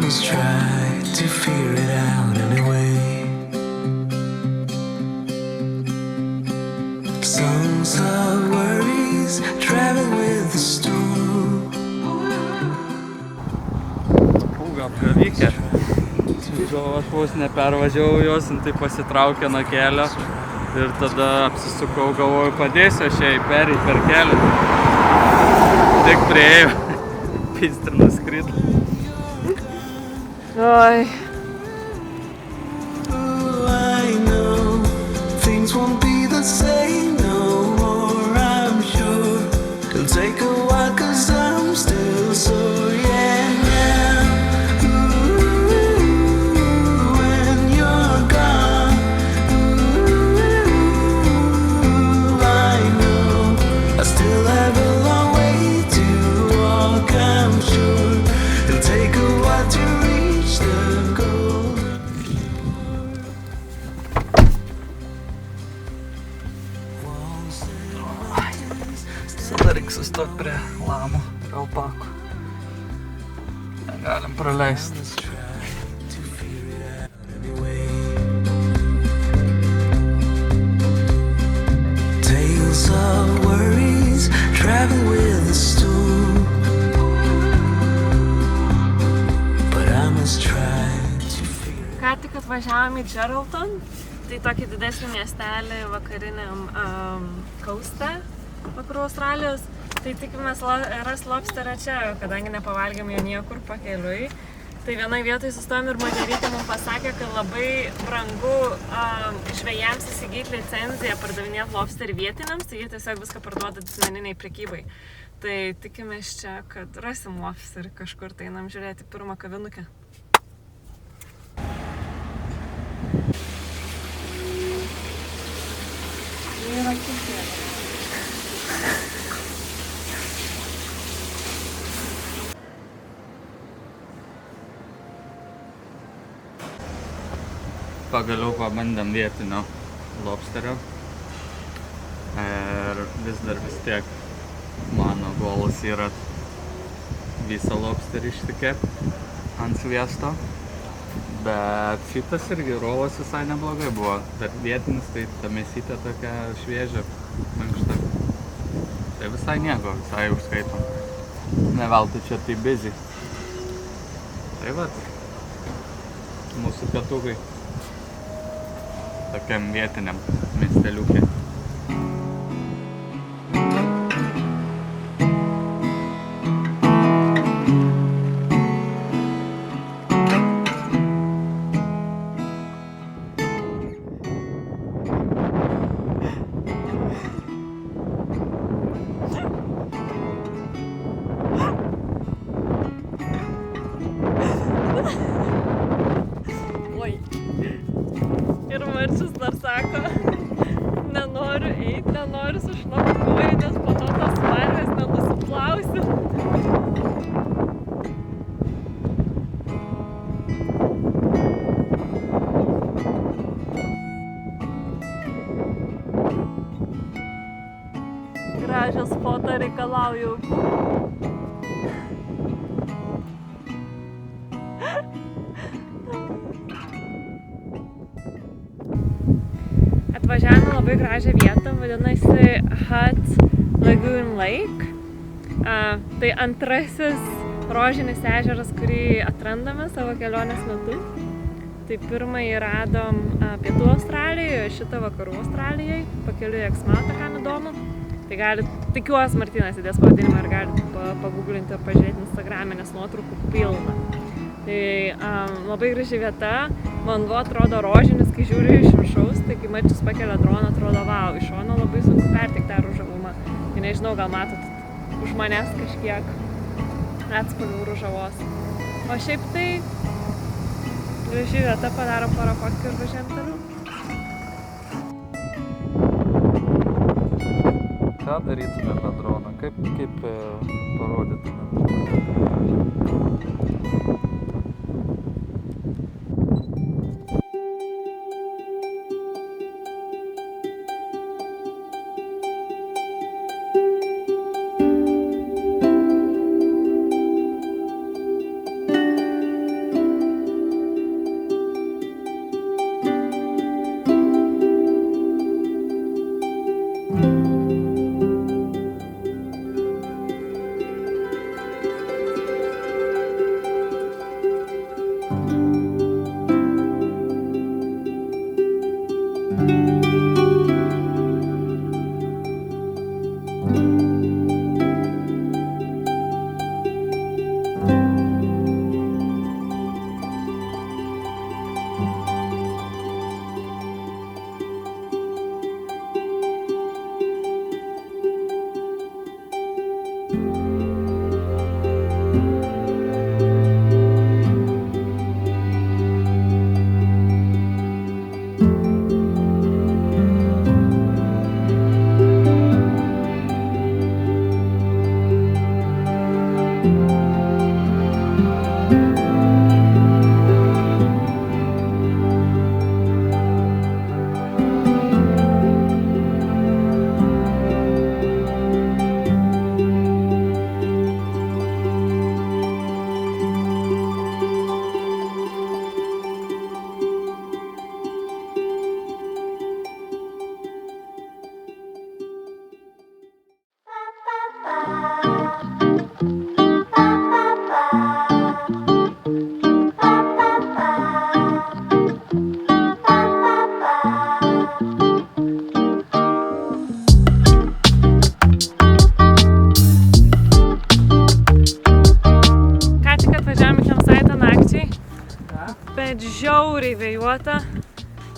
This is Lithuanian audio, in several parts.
must try to figure it out anyway. Songs of worries travel with the storm. Gal pavykę. Aš vos nepervažiavau jos, tai pasitraukė nuo kelio ir tada apsisukau, galvoju, padėsiu aš jai pereit per kelią. Tik priėjo, pistri nuskrido. Oi. I know things won't be the same no more, I'm sure. It'll take a while 'cause I'm still sore, yeah, now. When you're gone, I know I still have a long way to walk, I'm sure. It'll take a while to reach the goal. Tada reiks sustot prie lamų ir alpakų. Negalim praleisti. Tales of worries travel with the storm, but I must try to figure. Ką tik atvažiavom į Geraldton, tai tokį didesnį miestelį vakariniam kauste, vakarų Australijos. Tai tikimės ras lobsterą čia, kadangi nepavalgėm jo niekur pakeliui. Tai vienai vietoj sustojom ir moterytė mums pasakė, kad labai brangu žvejams įsigyti licenciją pardavinėti lobsterį vietiniams, tai jie tiesiog viską parduoda didmeniniai prekybai. Tai tikimės čia, kad rasim lobsterį kažkur, tai einam žiūrėti pirmą kavinukę. Yra kitieną. Pagaliau pabandėm vietinio lobsterio ir vis tiek mano golas yra visą lobsterį išsikepti ant sviesto, bet šitas irgi rolas visai neblogai buvo, bet vietinis tai ta mėsytė tokia šviežia, mankšta, tai visai nieko, visai užskaitom, ne veltui čia tai busy. Tai vat, mūsų pietukai tokiam vietiniam miesteliukė. Ir Marčius dar sako, nenoriu eiti, nenoriu sušlapti kojų, nes po to tos smarvės nenusiplausiu. Gražios foto reikalauju. Atvažiavome labai gražią vietą, vadinasi Hutt Lagoon Lake. Tai antrasis rožinis ežeras, kurį atrandame savo kelionės metu. Tai pirmąjį radom Pietų Australijoje, šitą Vakarų Australijoje, pakeliui Eksmautą, kam įdomu. Tai tikiuosi Martynas įdės pavadinimą ir galite paguglinti ir pažiūrėti Instagram'e, nes nuotraukų pilna. Tai labai graži vieta, vanduo atrodo rožinis, kai žiūri iš viršaus, tai kai Marčius pakelia droną, atrodo vau, iš šono labai sunku perteikti tą ružavumą. Tai nežinau, gal matot už manęs kažkiek atspalvių ružavos. O šiaip tai graži vieta, padarom porą fotkių ir važiuojam toliau. Ką darytume be drono? Kaip parodytume? bet žiauriai vėjuota.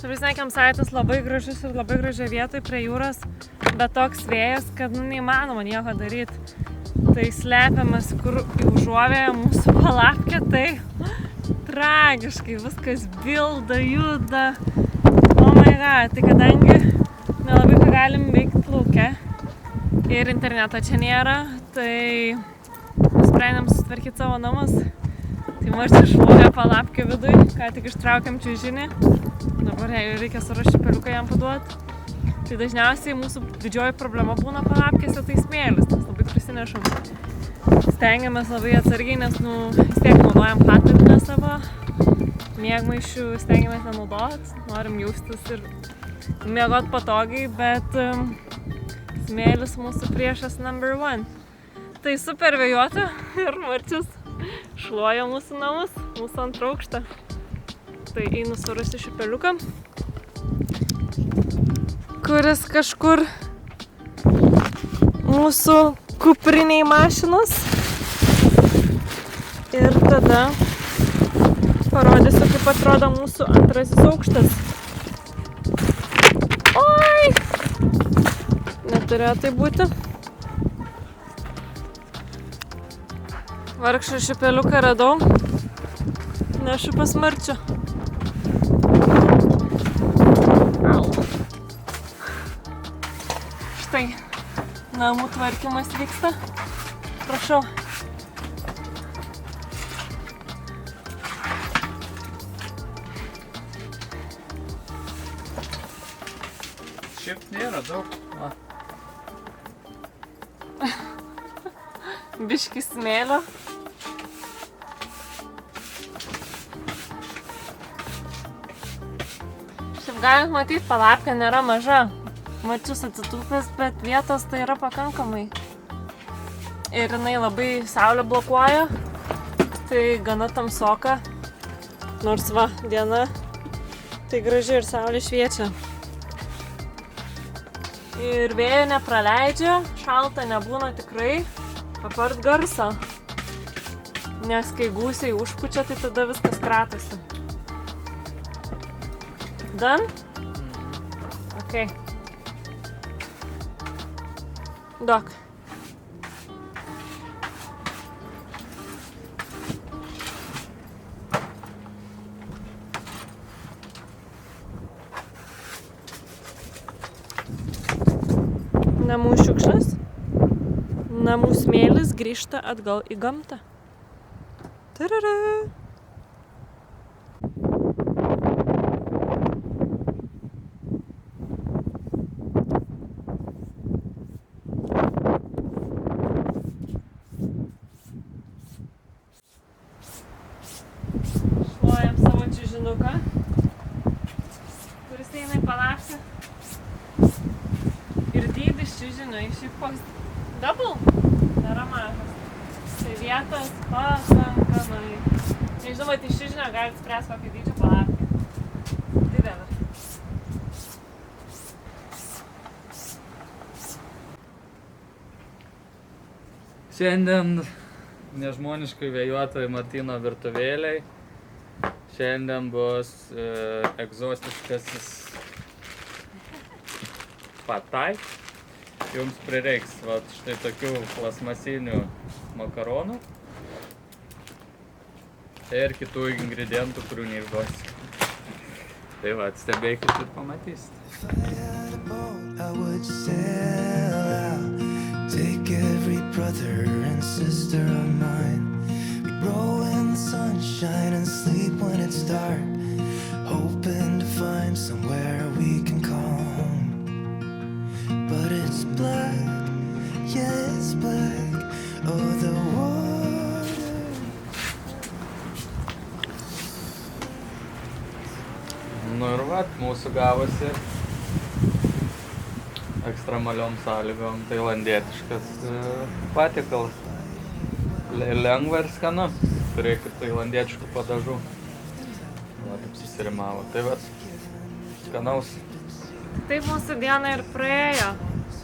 Prasme, saitas labai gražus ir labai gražia vietoj prie jūros, bet toks vėjas, kad neįmanoma nieko daryti. Tai slepiamas kur į užuovėją mūsų palapkę, tai tragiškai viskas bilda, juda. Oh my god, tai kadangi nelabai ką galim veikti lauke ir interneto čia nėra, tai nusprendėm susitvarkyti savo namus. Tai Marčius šluoja palapkę viduj, ką tik ištraukiam čiužinį. Dabar reikia surasti peliuką jam paduoti. Tai dažniausiai mūsų didžioji problema būna palapkėse, tai smėlis, nes labai prisinešam. Stengiamės labai atsargiai, nes vis tiek naudojam patalynę savo. Miegmaišių stengiamės nenaudoti, norim jaustis ir miegot patogiai, bet smėlis mūsų priešas number one. Tai super vėjuota ir Marčius šluoja mūsų namus, mūsų antrą aukštą. Tai einu surasti šipeliuką, kuris kažkur mūsų kupriniai mašinos. Ir tada parodysiu, kaip atrodo mūsų antrasis aukštas. Oi! Neturėjo tai būti. Vargšą šipeliuką radau. Nešu pas Marčių. Štai, namų tvarkymas vyksta. Prašau. Šiaip nėra daug. Biški smėlio. Šiaip galit matyti, palapkė nėra maža. Marčius atsitūpęs, bet vietos tai yra pakankamai. Ir jinai labai saulę blokuoja. Tai gana tamsoka. Nors va, diena tai graži ir saulė šviečia. Ir vėjo nepraleidžia, šalta nebūna tikrai, apart garso. Nes kai gūsiai užpučia, tai tada viskas kratosi. Done? Okay. Duok. Namų šiukšlės, namų smėlis grįžta atgal į gamtą. Tarara! Šluojam savo čiužinuką, kuris eina į palapkę. Ir dydis čiužinio, šiaip koks double, nėra mažas. Tai vietos pakankamai. Nežinau, tai čiužinio galit spręsti kokį dydžio palapkę. Didelė. Šiandien nežmoniškai vėjuotoj Martyno virtuvėliai. Šiandien bus egzotiškasis patai. Jums prireiks štai tokių plasmasinių makaronų ir kitų ingredientų, kurių neišduosiu. Tai va, stebėkit ir pamatysit. I would sail out, take every brother and sister of mine. We'd roll in the sunshine and sleep when it's dark, hoping to find somewhere we can call home. But it's black, yeah it's black, oh the water. Nu ir vat, mūsų gavosi ekstremaliom sąlygom tailandietiškas patiekalas. Lengva ir skanu, turėkit tailandietiškų padažų. Va, taip susirimavo. Tai vat, skanaus. Taip mūsų diena ir praėjo.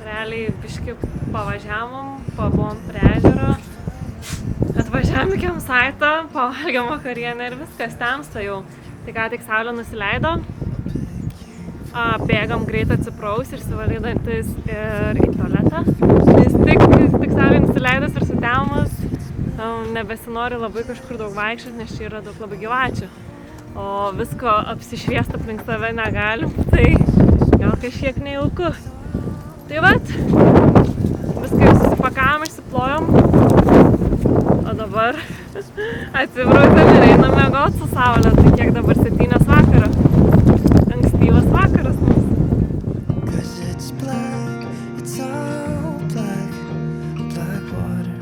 Realiai biški pavažiavom, pabuvom prie ežero. Atvažiavom į Kemsaitą, pavalgėm vakarienę ir viskas temsta jau. Tai ką tik saulė nusileido, bėgam greit atsipraus ir sivalydantis ir į tualetą. Jis tik saulė nusileidus ir sutemus, nebesinori labai kažkur daug vaikščioti, nes čia yra daug labai gyvačių. O visko apsišviesti aplink save negalim, tai gal kažkiek nejauku. Tai vat, viską jau susipakavom, išsiplojom, o dabar atsibraukėm ir einam miegot su saulė, tai kiek dabar 7 vakaro, ankstyvas vakaras mums. 'Cause it's black, it's all black, black water.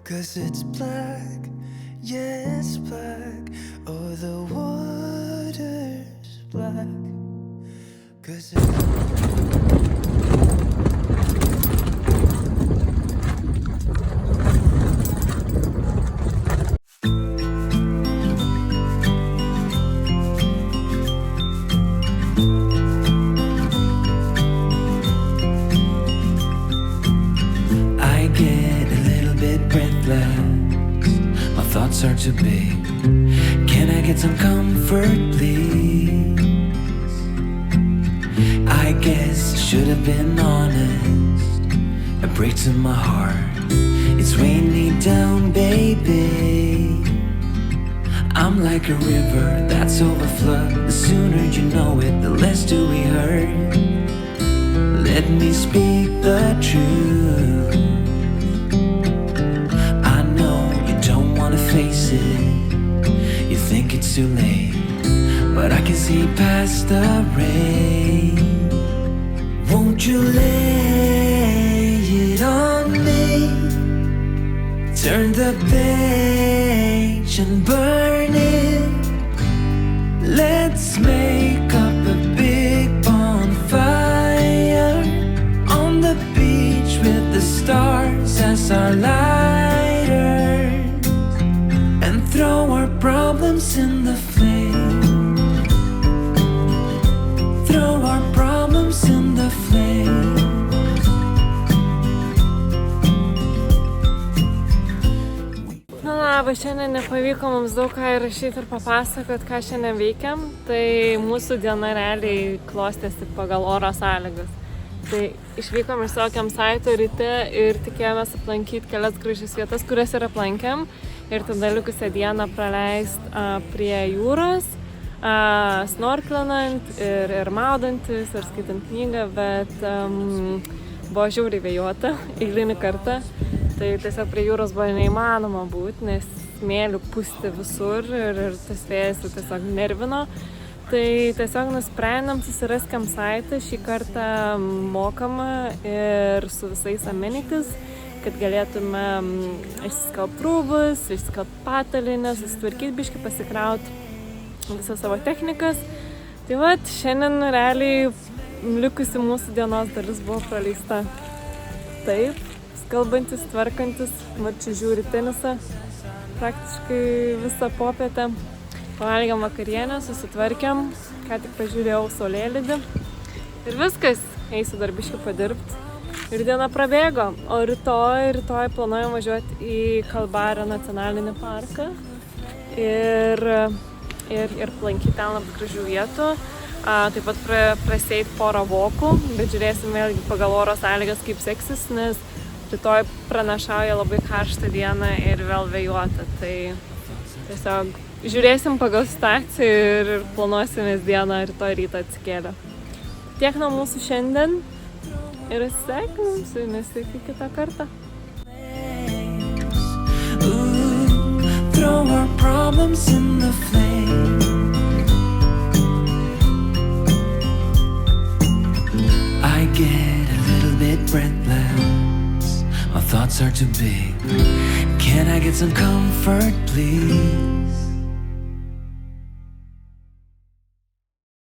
Cause it's black, yeah, it's black. Oh, the water's black. Cause it's I get a little bit breathless. My thoughts are too big. Can I get some comfort, please? I guess I should have been honest. A break to my heart. It's weighing me down, baby. I'm like a river that's overflowed. The sooner you know it, the less do we hurt. Let me speak the truth. I know you don't wanna face it. You think it's too late, but I can see past the rain. Won't you lay it on me? Turn the page and burn it. Let's make up a big bonfire on the beach with the stars as our lighters, and throw our problems in the flame. Throw our problems in the flame. Na labas, šiandien nepavyko mums daug ką įrašyti ir papasakot, ką šiandien veikiam. Tai mūsų diena realiai klostėsi pagal oro sąlygas. Tai išvykom iš savo campsite'o ryte ir tikėjomės aplankyti kelias gražias vietas, kurias ir aplankėm. Ir tada likusią dieną praleist prie jūros, snorkelinant ir maudantis, ir skaitant knygą, bet buvo žiauriai vėjuota eilinį kartą. Tai tiesiog prie jūros buvo neįmanoma būti, nes smėlių pusti visur ir tas vėjas tiesiog nervino. Tai tiesiog nusprendėm susirasti campsite'ą, šį kartą mokamą ir su visais amenities, kad galėtume išsiskalbti rūbus, išsiskalbti patalynę, susitvarkyti biškį, pasikrauti visą savo technikas. Tai vat, šiandien realiai likusi mūsų dienos dalis buvo praleista taip. Kalbantis, tvarkantis, Marčiu žiūri tenisą praktiškai visą popietę. Pavalgėm vakarienę, susitvarkėm, ką tik pažiūrėjau saulėlydį. Ir viskas, eisiu dar biškį padirbti. Ir diena prabėgo, o rytoj planuojam važiuoti į Kalbario nacionalinį parką ir aplankyti ten labai gražių vietų. Taip pat prasieiti porą vokų, bet žiūrėsim vėlgi pagal oro sąlygas, kaip seksis, nes rytoj pranašauja labai karštą dieną ir vėl vėjuota. Tai tiesiog žiūrėsim pagal situaciją ir planuosimės dieną rytoj rytą atsikėlę. Tiek nuo mūsų šiandien ir atsisveikinam su jumis iki kitą kartą. Throw our problems in the flame. I get a little bit breathless. My thoughts are too big. Can I get some comfort, please?